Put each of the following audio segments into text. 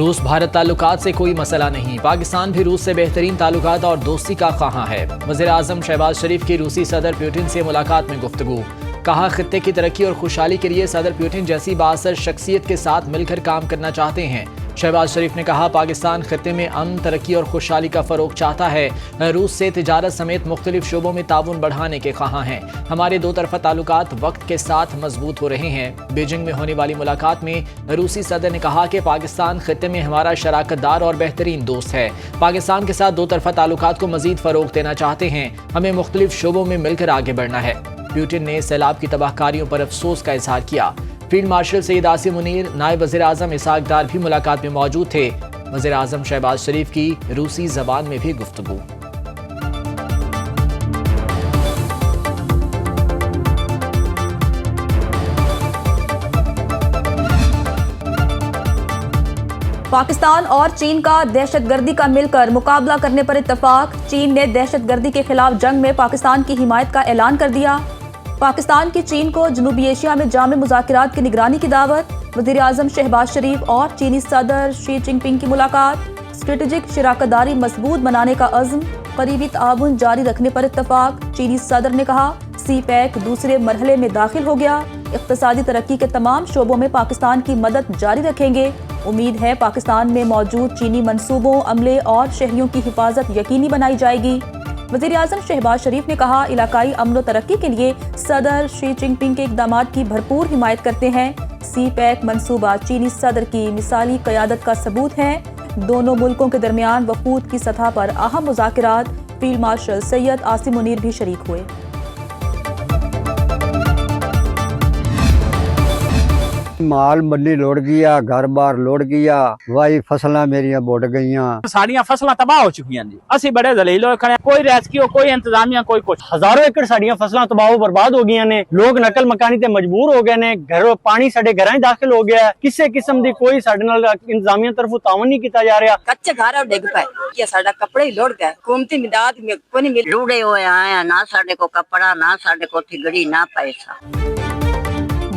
रूस भारत ताल्लुकात से कोई मसला नहीं, पाकिस्तान भी रूस से बेहतरीन ताल्लुकात और दोस्ती का ख्वाहां है। वज़ीर आज़म शहबाज शरीफ की रूसी सदर पुतिन से मुलाकात में गुफ्तगू। कहा, खित्ते की तरक्की और खुशहाली के लिए सदर पुतिन जैसी बाअसर शख्सियत के साथ मिलकर काम करना चाहते हैं। शहबाज शरीफ ने कहा, पाकिस्तान खित्ते में अमन, तरक्की और खुशहाली का फरोग चाहता है। रूस से तिजारत समेत मुख्तलिफ शोबों में ताउन बढ़ाने के ख्वाहां हैं। हमारे दो तरफा ताल्लुकात वक्त के साथ मजबूत हो रहे हैं। बीजिंग में होने वाली मुलाकात में रूसी सदर ने कहा कि पाकिस्तान खित्ते में हमारा शराकतदार और बेहतरीन दोस्त है। पाकिस्तान के साथ दो तरफा ताल्लुकात को मजीद फरोग देना चाहते हैं। हमें मुख्तलिफ शोबों में मिलकर आगे बढ़ना है। पुतिन ने सैलाब की तबाहकारियों पर अफसोस का इजहार किया। फील्ड मार्शल सईद आसिम मुनीर, नायब वज़ीर आज़म इसहाक डार भी मुलाकात में मौजूद थे। वज़ीर आज़म शहबाज शरीफ की रूसी ज़बान में भी गुफ्तगू। पाकिस्तान और चीन का दहशतगर्दी का मिलकर मुकाबला करने पर इत्तफाक। चीन ने दहशतगर्दी के खिलाफ जंग में पाकिस्तान की हिमायत का ऐलान कर दिया। पाकिस्तान की चीन को जनूबी एशिया में जामे मुज़ाकरात की निगरानी की दावत। वज़ीर आज़म शहबाज शरीफ और चीनी सदर शी जिनपिंग की मुलाकात। स्ट्रेटेजिक शराकतदारी मजबूत बनाने का अज़्म, करीबी ताउन जारी रखने पर इत्तफाक। चीनी सदर ने कहा, सी पैक दूसरे मरहले में दाखिल हो गया। इक़्तिसादी तरक्की के तमाम शोबों में पाकिस्तान की मदद जारी रखेंगे। उम्मीद है पाकिस्तान में मौजूद चीनी मंसूबों, अमले और शहरियों की हिफाजत यकीनी बनाई जाएगी। वज़ीर आज़म शहबाज शरीफ ने कहा, इलाकाई अमन व तरक्की के लिए सदर शी जिनपिंग के इक़दामात की भरपूर हिमायत करते हैं। सी पैक मंसूबा चीनी सदर की मिसाली क़यादत का सबूत है। दोनों मुल्कों के दरमियान वफूद की सतह पर अहम मुज़ाकरात। फील्ड मार्शल सैयद आसिम मुनीर भी शरीक हुए। माल मंडी लुढ़ गया, घर बार लुढ़ गया, वाई फसलां मेरियां बुढ़ गईयां, साड़ियां फसलां तबाह हो चुकी जी। असि बड़े दलील खड़े, कोई रेस्क्यू, कोई इंतजामिया, कोई कुछ। हजारों एकड़ साड़ियां फसलां तबाह बर्बाद हो गई ने। लोग नकल मकानी ते मजबूर हो गए ने। घर पानी साडे घरां दाखिल हो गया। किसी किस्म दी कोई साडे नाल इंतजामिया तरफों तावन नहीं किया जा रहा। कच्चे घर डिग पे, ये साडा कपड़े ही लुढ़ गए। हुकूमती इमदाद में कोई नहीं मिल। रूड़े हुए आया, ना साडे को कपड़ा, ना साडे को ठिगड़ी, ना पैसा।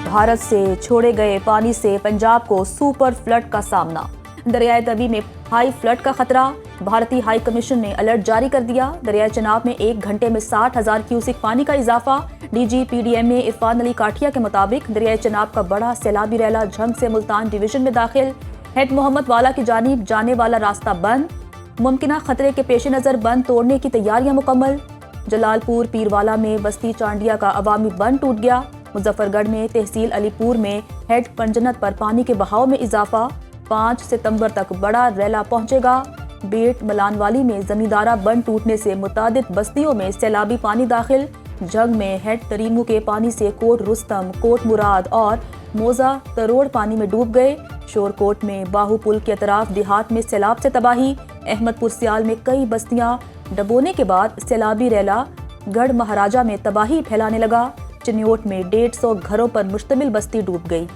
भारत से छोड़े गए पानी से पंजाब को सुपर फ्लड का सामना। दरियाए तवी में हाई फ्लड का खतरा। भारतीय हाई कमीशन ने अलर्ट जारी कर दिया। दरियाए चनाब में 1 घंटे में 60,000 क्यूसिक पानी का इजाफा। डीजी PDM इरफान अली काठिया के मुताबिक दरियाए चनाब का बड़ा सैलाबी रैला झंग से मुल्तान डिवीजन में दाखिल। हेड मोहम्मद वाला की जानिब जाने वाला रास्ता बंद। मुमकिना खतरे के पेश नज़र बंद तोड़ने की तैयारियां मुकम्मल। जलालपुर पीरवाला में बस्ती चांडिया का अवामी बंद टूट गया। मुजफ्फरगढ़ में तहसील अलीपुर में हेड पंजनत पर पानी के बहाव में इजाफा। 5 सितंबर तक बड़ा रैला पहुंचेगा। बेट मलानवाली में जमींदारा बंद टूटने से मुतादिद बस्तियों में सैलाबी पानी दाखिल। जंग में हेड तरीमू के पानी से कोट रुस्तम, कोट मुराद और मोजा तरोड़ पानी में डूब गए। शोरकोट में बाहू पुल के अतराफ देहात में सैलाब से तबाही। अहमदपुर सियाल में कई बस्तियां डबोने के बाद सैलाबी रैला गढ़ महाराजा में तबाही फैलाने लगा। चिन्योट में 150 घरों पर मुश्तमिल बस्ती डूब गई।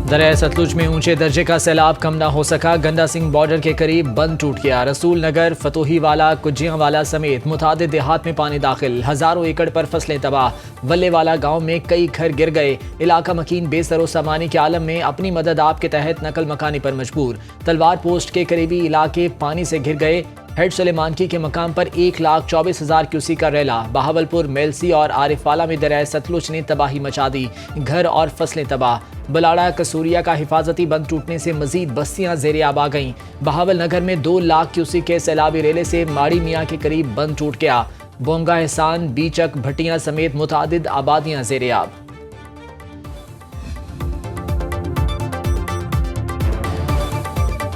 दरिया सतलुज में ऊंचे दर्जे का सैलाब कम न हो सका। गंदा सिंह बॉर्डर के करीब बंद टूट गया। रसूल नगर, फतोही वाला, कुजियां वाला समेत मुतादिद देहात में पानी दाखिल। हजारों एकड़ पर फसलें तबाह। वल्ले वाला गांव में कई घर गिर गए। इलाका मकीन बेसरो सामानी के आलम में अपनी मदद आप के तहत नकल मकानी पर मजबूर। तलवार पोस्ट के करीबी इलाके पानी से घिर गए। हेड सुलेमानकी के मकाम पर 1,24,000 क्यूसी का रैला। बहावलपुर, मेलसी और आरिफवाला में दरिया सतलुज ने तबाही मचा दी। घर और फसलें तबाह। बलाड़ा कसूरिया का हिफाजती बंद टूटने से मजीद बस्तियां ज़ेर-ए-आब आ गईं। बहावल नगर में 2 लाख क्यूसी के सैलाबी रेले से माड़ी मियाँ के करीब बंद टूट गया। बोंगा, एहसान, बीचक, भटियां समेत मुतादिद आबादियां ज़ेर-ए-आब।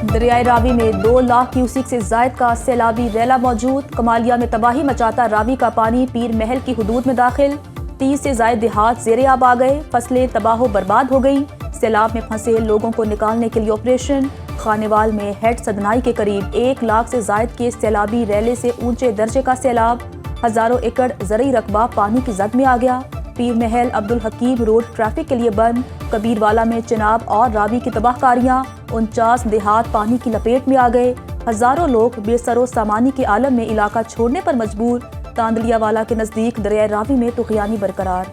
दरियाए रावी में 2 लाख क्यूसिक से जायद का सैलाबी रैला मौजूद। कमालिया में तबाही मचाता रावी का पानी पीर महल की हुदूद में दाखिल। 30 से जायद देहात ज़ेर-ए-आब आ गए। फसलें तबाह बर्बाद हो गई। सैलाब में फंसे लोगों को निकालने के लिए ऑपरेशन। खानेवाल में हेड सदनाई के करीब 1 लाख से जायद के सैलाबी रैले से ऊंचे दर्जे का सैलाब। हजारों एकड़ ज़रई रकबा पानी की जद में आ गया। पीर महल अब्दुल हकीम रोड ट्रैफिक के लिए बंद। कबीरवाला में चिनाब और रावी की तबाहकारियां। 49 देहात पानी की लपेट में आ गए। हजारों लोग बेसरो सामानी के आलम में इलाका छोड़ने पर मजबूर। तांदलिया वाला के नजदीक दरिया रावी में तुगयानी बरकरार।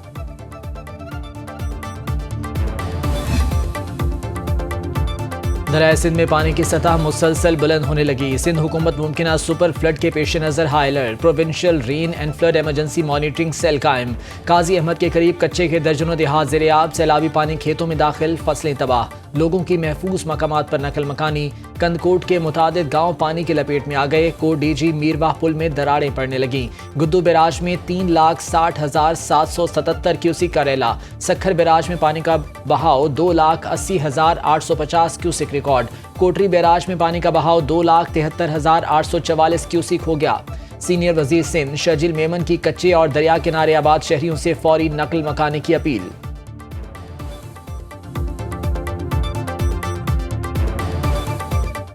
दरिया सिंध में पानी की सतह मुसलसल बुलंद होने लगी। सिंध हुकूमत मुमकिन सुपर फ्लड के पेश नज़र high alert. Provincial rain and flood emergency monitoring cell कायम। काजी अहमद के करीब कच्चे के दर्जनों देहात ज़ेर-ए-आब। सैलाबी पानी खेतों में दाखिल, फसलें तबाह। लोगों की महफूज मकामात पर नकल मकानी। कंदकोट के मुतादिद गाँव पानी की लपेट में आ गए। कोट डीजी मीरवाह पुल में दरारें पड़ने लगी। गुद्दू बैराज में 3,60,777 क्यूसिक का रेला। सखर बैराज में पानी का बहाव 2,80,850 क्यूसिक रिकॉर्ड। कोटरी बैराज में पानी का बहाव 2,73,844 क्यूसिक हो गया। सीनियर वजीर सिंध शर्जिल मेमन की कच्चे और दरिया किनारे आबाद शहरियों से फौरी नकल मकाने की अपील।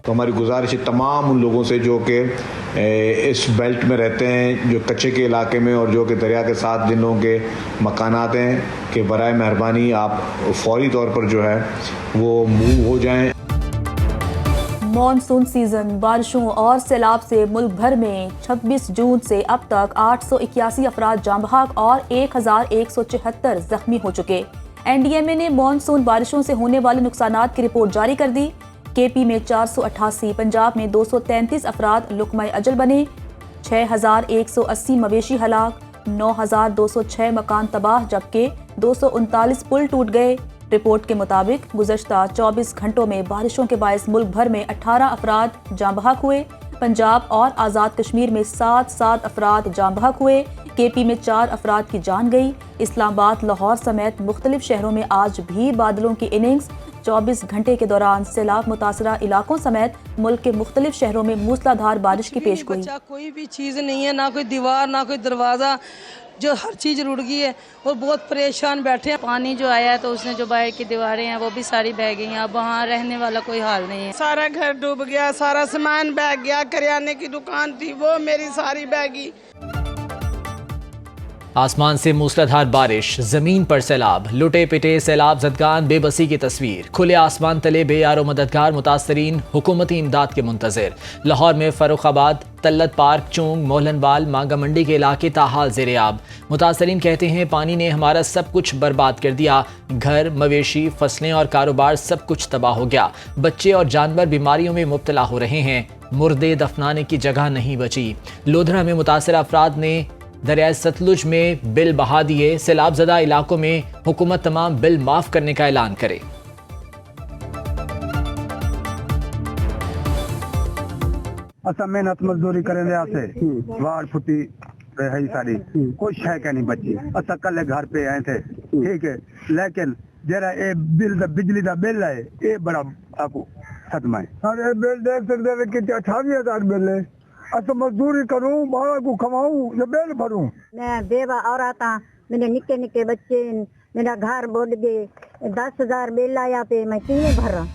तो हमारी गुजारिश है तमाम उन लोगों से जो कि इस बेल्ट में रहते हैं, जो कच्चे के इलाके में और जो कि दरिया के साथ जिन लोगों के मकानात हैं, कि बराए मेहरबानी आप फौरी तौर पर जो है वो मूव हो जाएं। मॉनसून सीजन बारिशों और सैलाब से मुल्क भर में 26 जून से अब तक 881 अफराद जाँ बहक और 1,174 जख्मी हो चुके। NDMA ने मॉनसून बारिशों से होने वाले नुकसानात की रिपोर्ट जारी कर दी। KP में 488, पंजाब में 233 अफराद लुकमाए अजल बने। 6,180 मवेशी हलाक, 9,206 मकान तबाह, जबकि 239 पुल टूट गए। रिपोर्ट के मुताबिक गुज़श्ता 24 घंटों में बारिशों के बायस मुल्क भर में 18 अफराद जाँ बहक हुए। पंजाब और आज़ाद कश्मीर में 7 अफराद जाँ बहक हुए। KP में 4 अफराद की जान गई। इस्लामाबाद, लाहौर समेत मुख्तलिफ शहरों में आज भी बादलों की इनिंग्स। 24 घंटे के दौरान सैलाब मुतासरा इलाकों समेत मुल्क के मुख्तलिफ शहरों में मूसलाधार बारिश की पेशगोई। कोई भी चीज़ नहीं है, ना कोई दीवार ना कोई दरवाज़ा, जो हर चीज़ रुड़ गई है और बहुत परेशान बैठे हैं। पानी जो आया है तो उसने जो बाहर की दीवारें हैं वो भी सारी बह गई हैं। अब वहाँ रहने वाला कोई हाल नहीं है। सारा घर डूब गया, सारा सामान बह गया। करियाने की दुकान थी वो मेरी सारी बह गई। आसमान से मूसलाधार बारिश, जमीन पर सैलाब, लुटे पिटे सैलाब जदगान, बेबसी की तस्वीर। खुले आसमान तले बेयारो मददगार मुतासरीन हुकूमती इमदाद के मुंतजर। लाहौर में फर्रुखाबाद, तल्लत पार्क, चोंग, मोहलनवाल, मांगा मंडी के इलाके ताहाल ज़ेर-ए-आब। मुतासरीन कहते हैं पानी ने हमारा सब कुछ बर्बाद कर दिया। घर, मवेशी, फसलें और कारोबार सब कुछ तबाह हो गया। बच्चे और जानवर बीमारियों में मुब्तला हो रहे हैं। मुर्दे दफनाने की जगह नहीं बची। लोधरा में मुतासरा अफराद ने दरिया सतलुज में बिल बहा दिए। सैलाब ज़दा इलाकों में हुकूमत तमाम बिल माफ करने का ऐलान करे। असा मेहनत मजदूरी करें से वाड़ फुटी है सारी, कोई शय का नहीं बची। असा कल घर पे आए थे, ठीक है, लेकिन जरा ये बिल बिजली का बिल है, ये बड़ा आपको सदमा है। अरे बिल देख सकते हैं कि 28,000 बिल है। अच्छा मजदूरी करूं, बाहर को कमाऊं या बिल भरूं। मैं बेवा औरत हाँ, मेरे निके निके बच्चे, मेरा घर बुड़ गए, 10,000 बिल आया पे मैं किने भरा।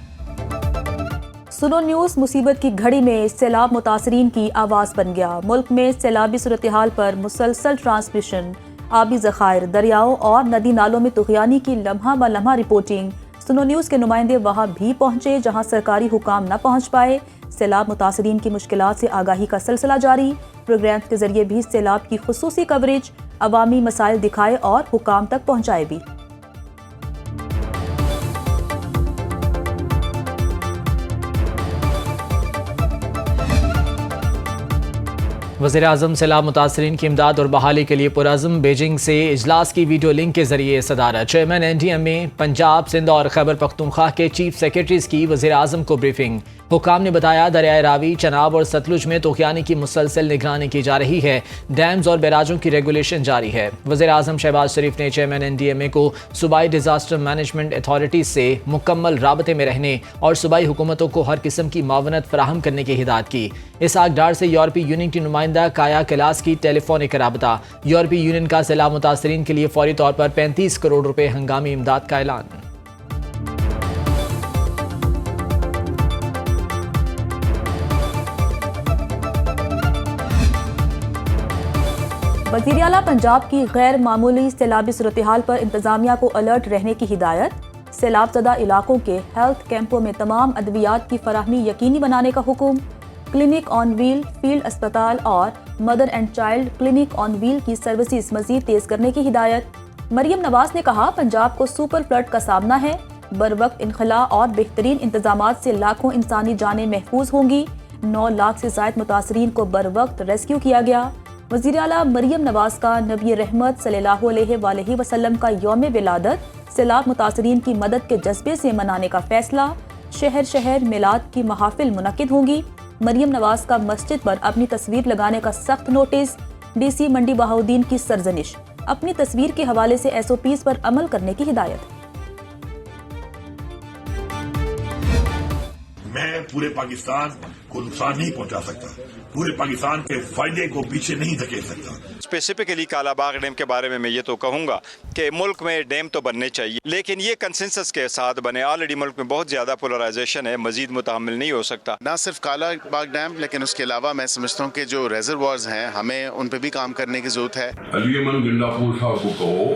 सुनो न्यूज़ मुसीबत की घड़ी में सैलाब मुतासरीन की आवाज़ बन गया। मुल्क में सैलाबी सूरत हाल पर मुसलसल ट्रांसमिशन, आबी ज़खायर, दरियाओं और नदी नालों में तुग़यानी की लम्हा ब लम्हा रिपोर्टिंग। सुनो न्यूज़ के नुमाइंदे वहाँ भी पहुँचे जहाँ सरकारी हुकाम न पहुँच पाए। सैलाब मुतासरीन की मुश्किलात से आगाही का सिलसिला जारी। प्रोग्राम्स के जरिए भी सैलाब की खुसूसी कवरेज, अवामी मसाइल दिखाए और हुकाम तक पहुँचाए भी। वज़ीर आज़म सैलाब मुतासरीन की इमदाद और बहाली के लिए पुरअज़्म। बीजिंग से इजलास की वीडियो लिंक के जरिए सदारत। चेयरमैन NDMA पंजाब, सिंध और खैबर पख्तूनख्वा के चीफ सेक्रेटरीज की वज़ीर आज़म को ब्रीफिंग। हुकाम ने बताया दरियाए रावी, चनाब और सतलुज में तुग़यानी की मुसलसल निगरानी की जा रही है। डैम्स और बैराजों की रेगुलेशन जारी है। वज़ीर आज़म शहबाज शरीफ ने चेयरमैन NDMA को सूबाई डिजास्टर मैनेजमेंट अथॉरिटीज़ से मुकम्मल राबते में रहने और सूबाई हुकूमतों को हर किस्म की मावनत फराहम करने की हिदायत की। इसहाक डार से यूरोपीय यूनियन की नुमाइंदा काया कैलास की टेलीफोनिक राबता। यूरोपीय यूनियन का सैलाब मुतासरीन के लिए फौरी तौर पर 35 करोड़ रुपए हंगामी इमदाद का ऐलान। वज़ीर आला पंजाब की गैर मामूली सैलाबी सूरत हाल पर इंतजामिया को अलर्ट रहने की हिदायत। सैलाब ज़दा इलाकों के हेल्थ कैंपों में तमाम अद्वियात की फराहमी यकीनी बनाने का हुक्म। क्लिनिक ऑन व्हील, फील्ड अस्पताल और mother and child clinic on wheel की सर्विसेज मजीद तेज करने की हिदायत। मरियम नवाज ने कहा पंजाब को सुपर फ्लड का सामना है। बरवक्त इनखला और बेहतरीन इंतजामात से लाखों इंसानी जानें महफूज होंगी। 9 लाख से ज़ायद मुतासरीन को बरवक्त रेस्क्यू किया गया। वज़ीर आला मरियम नवाज का नबी रहमत सल्लल्लाहु अलैहि वसल्लम का यौम विलादत सैलाब मुतासरीन की मदद के जज्बे से मनाने का फैसला। शहर शहर मिलाद की महाफिल मुनक्किद होंगी। मरियम नवाज का मस्जिद पर अपनी तस्वीर लगाने का सख्त नोटिस। DC मंडी बहाउद्दीन की सरजनिश, अपनी तस्वीर के हवाले से SOPs पर अमल करने की हिदायत। मैं पूरे पाकिस्तान को नुकसान नहीं पहुंचा सकता, पूरे पाकिस्तान के फायदे को पीछे नहीं धकेल सकता। स्पेसिफिकली कालाबाग डैम के बारे में मैं ये तो कहूँगा कि मुल्क में डैम तो बनने चाहिए, लेकिन ये कंसेंसस के साथ बने। ऑलरेडी मुल्क में बहुत ज़्यादा पोलराइजेशन है, मजीद मुतहम्मिल नहीं हो सकता। ना सिर्फ कालाबाग डैम, लेकिन उसके अलावा मैं समझता हूँ कि जो रेजरवॉर्स हैं हमें उन पर भी काम करने की जरूरत है। अली अमन गंडापुर साहब को कहो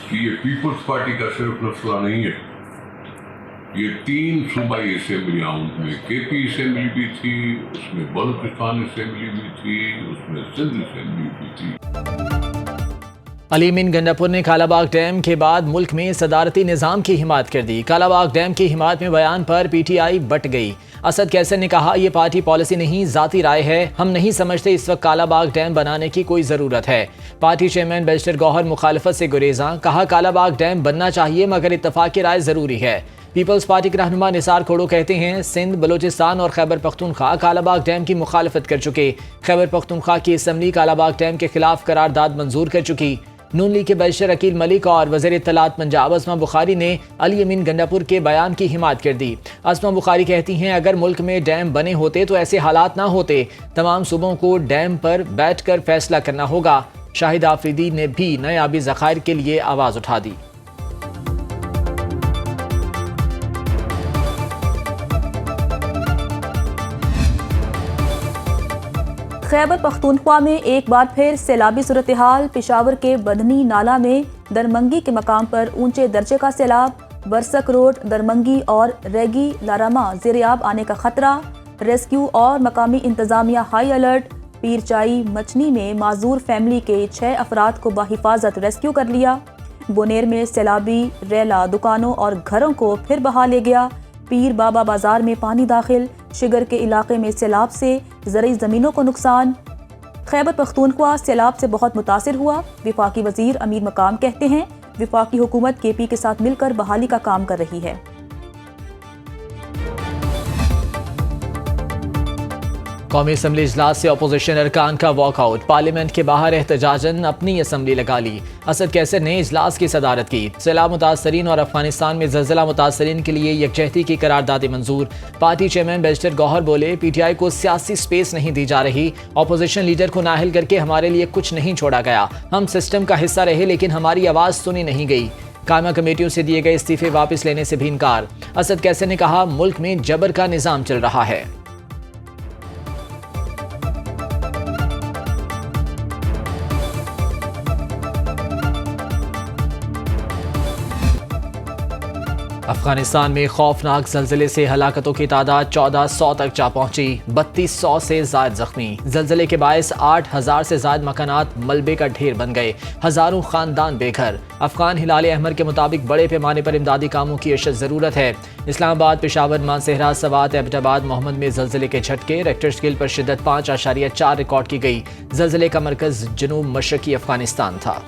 कि ये पीपल्स पार्टी का सिर्फ मसला नहीं है, ये 3 सूबाई असेंबलियाँ, उनमें KP असेंबली भी थी, उसमें बलूचिस्तान असेंबली भी थी, उसमें सिंध असेंबली भी थी। अली अमीन गंडापुर ने कालाबाग डैम के बाद मुल्क में सदारती निज़ाम की हिमायत कर दी। कालाबाग डैम की हिमायत में बयान पर PTI बट गई। असद कैसर ने कहा, यह पार्टी पॉलिसी नहीं, ज़ाती राय है। हम नहीं समझते इस वक्त कालाबाग डैम बनाने की कोई ज़रूरत है। पार्टी चेयरमैन बैरिस्टर गौहर मुखालफत से गुरेज़ां, कहा कालाबाग डैम बनना चाहिए मगर इत्तफाक़ी राय ज़रूरी है। पीपल्स पार्टी के रहनुमा निसार खोड़ो कहते हैं, सिंध, बलूचिस्तान और खैबर पख्तूनख्वा कालाबाग डैम की मुखालफत कर चुके। खैबर पख्तूनख्वा की असम्बली कालाबाग डैम के खिलाफ करारदाद मंजूर कर चुकी। नून लीग के बैरिस्टर अकील मलिक और वज़ीर इत्तलात पंजाब अस्मा बुखारी ने अली अमीन गंडापुर के बयान की हिमायत कर दी। अस्मा बुखारी कहती हैं, अगर मुल्क में डैम बने होते तो ऐसे हालात ना होते। तमाम सूबों को डैम पर बैठकर फैसला करना होगा। शाहिद आफरीदी ने भी नए आबी ज़खायर के लिए आवाज़ उठा दी। खैबर पख्तूनख्वा में एक बार फिर सैलाबी सूरत हाल। पेशावर के बदनी नाला में दरमंगी के मकाम पर ऊंचे दर्जे का सैलाब। बरसक रोड, दरमंगी और रेगी लारामा ज़ेरियाब आने का खतरा। रेस्क्यू और मकामी इंतजामिया हाई अलर्ट। पीरचाई मचनी में माजूर फैमिली के 6 अफराद को बाहिफाजत रेस्क्यू कर लिया। बोनेर में सैलाबी रेला दुकानों और घरों को फिर बहा ले गया। पीर बाबा बाजार में पानी दाखिल। शिगर के इलाके में सैलाब से ज़रई ज़मीनों को नुकसान। खैबर पख्तूनख्वा सैलाब से बहुत मुतासिर हुआ। वफाकी वज़ीर अमीर मकाम कहते हैं, वफाकी हुकूमत KP के साथ मिलकर बहाली का काम कर रही है। कौमी असम्बली इजलास से अपोजिशन अरकान का वॉकआउट। पार्लियामेंट के बाहर एहतजाजन अपनी असम्बली लगा ली। असद कैसर ने इजलास की सदारत की। सैलाब मुतासरीन और अफगानिस्तान में ज़लज़ला मुतासरीन के लिए यकजहती की करारदाद मंजूर। पार्टी चेयरमैन बैरिस्टर गौहर बोले, PTI को सियासी स्पेस नहीं दी जा रही। अपोजिशन लीडर को नाअहल करके हमारे लिए कुछ नहीं छोड़ा गया। हम सिस्टम का हिस्सा रहे लेकिन हमारी आवाज़ सुनी नहीं गई। कायमा कमेटियों से दिए गए इस्तीफे वापस लेने से भी इनकार। असद कैसर ने कहा, मुल्क में जबर का निज़ाम चल रहा है। अफगानिस्तान में खौफनाक ज़लज़ले से हलाकतों की तादाद 1400 तक जा पहुंची। 3200 से ज़ायद जख्मी। ज़लज़ले के बायस 8000 से ज़ायद मकानात मलबे का ढेर बन गए। हज़ारों खानदान बेघर। अफगान हिलाल अहमर के मुताबिक बड़े पैमाने पर इमदादी कामों की अशद ज़रूरत है। इस्लामाबाद, पेशावर, मानसेहरा, सवात, एबटाबाद, मोहम्मद में ज़लज़ले के झटके। रेक्टर स्केल पर शिद्दत 5.4 रिकॉर्ड की गई। ज़लज़ले का मरकज़ जनूब मशरक़ी अफगानिस्तान था।